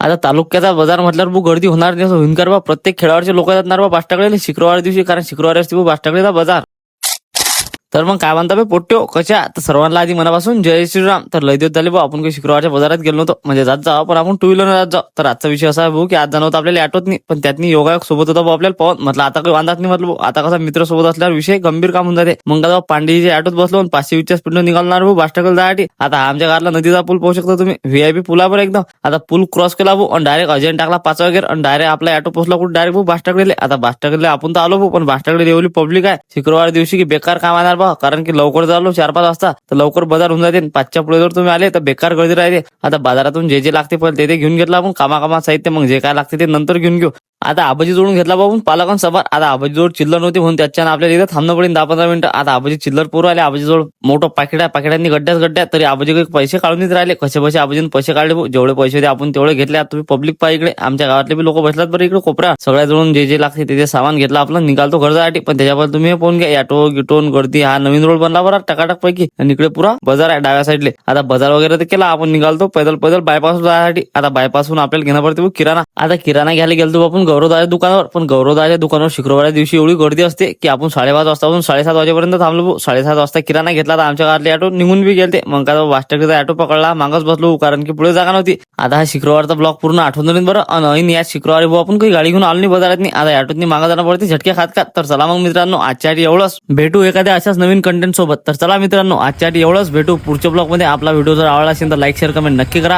आता तालुक्याचा बाजार म्हटल्यावर भाऊ गर्दी होणार नाही असं होईन कर बा. प्रत्येक खेळावरचे लोक जाणार बा बाष्टाकडे शुक्रवार दिवशी, कारण शुक्रवारी असते भाऊ बाष्टाकडेचा बाजार. तर मग काय म्हणता बे पोट्ट्यो कशा? तर सर्वांना आधी मनापासून जय श्रीराम. तर लय दिवस झाले भाऊ आपण काही शुक्रवारच्या बाजारात गेलो नव्हतो, म्हणजे जात जावं पण आपण टू व्हीलर जात जाऊ. तर आजचा विषय असा आहे भाऊ की आज जाणं होतं आपल्याला ऑटोत नाही, पण त्यातनी योगायोग सोबत होता भाऊ आपल्याला पवन. म्हटलं आता काही वांधाच नाही, म्हटलं भाऊ आता कसा मित्र सोबत असल्यावर विषय गंभीर काम होऊन जाते. मग आता पांडेजीच्या ऑटोत बसलो आणि 520च्या स्पीडनं निघालणार भाऊ बाष्टाकडे जायसाठी. आता आमच्या घराला नदीचा पूल पाहू शकता तुम्ही, व्हीआयपी पुलावर एकदम. आता पूल क्रॉस केला भाऊ आणि डायरेक्ट अजयन टाकला 5 वगैरे आणि डायरेक्ट आपला ऑटो पोहोचला कुठे डायरेक्ट भाऊ बाष्टाकडे. आता बाष्टाकडे आपण तर आलो भाऊ, पण बाष्टाकडे एवढी पब्लिक आहे शुक्रवार दिवशी की बेकार काम येणार बा. कारण की लवकर झालो 4-5 वाजता तर लवकर बाजार होऊन जाते. 5च्या पुढे जर तुम्ही आले तर बेकार गर्दी राहते. आता बाजारातून जे जे लागते पहिले ते घेऊन घेतलं आपण, कामा साहित्य, मग जे काय लागते ते नंतर घेऊन घेऊ. आता आबाजी जोडून घेतला बाबून पालकांसोबत सभा. आता आबाजी जोड चिल्लर नव्हती म्हणून त्याच्यानं आपल्याला इथं थांबणं पडेल 10-15 मिनिटं. आता आबाजी चिल्लर पूर आले, आबाजी जोड मोठं पाकिट आहे, पाकिटांनी गड्ड्यात तरी आबाजी काही पैसे काढून देत राहिले. कसे आबाजीने पैसे काढले भाऊ, जेवढे पैसे होते आपण तेवढे घेतले. आता तुम्ही पब्लिक पा इकडे आमच्या गावातले बी लोक बसलात बरं इकडे कोपऱ्या, सगळ्या जोडून जे जे लागते ते सामान घेतलं आपलं, निघालतो घरसाठी. पण त्याच्यावर तुम्ही फोन घ्या, ऑटो गिटोन गर्दी. हा नवीन रोड बनला बरं टकाटक पैकी, आणि इकडे पुरा बाजार आहे डाव्या साईडले. आता बाजार वगैरे तर केला आपण, निघालतो पैदल बायपास जायसाठी. आता बायपासून आपल्याला घेणं पडते किराणा. आता किराणा घ्यायला गेलतो आपण गौरवदाच्या दुकानावर, पण गौरवदाच्या दुकानावर शुक्रवार दिवशी एवढी गर्दी असते की आपण 5:30 वाजतापासून 7:30 वाजेपर्यंत थांबलो. 7:30 वाजता किराणा घेतला तर आमच्या गावातले ऑटो निघून बी गेलते. मग का वाष्टाकडे ऑटो पकडला, मागच बसलो कारण की पुढे जागा नव्हती. आता हा शुक्रवारचा ब्लॉक पूर्ण आठवून देईन बरं. आणि या शुक्रवारी भाऊ आपण काही गाडी घेऊन आलो नाही बाजारात नाही. आता ऑटोतनी मागा जाणं पडते झटके खात. तर चला मग मित्रांनो आजच्यासाठी एवढंच, भेटू एखाद्या अशाच नवीन कंटेंट सोबत. तर चला मित्रांनो आजच्यासाठी एवढंच, भेटू पुढच्या ब्लॉग मध्ये. आपला व्हिडिओ जर आवडला असेल तर लाईक शेअर कमेंट नक्की करा.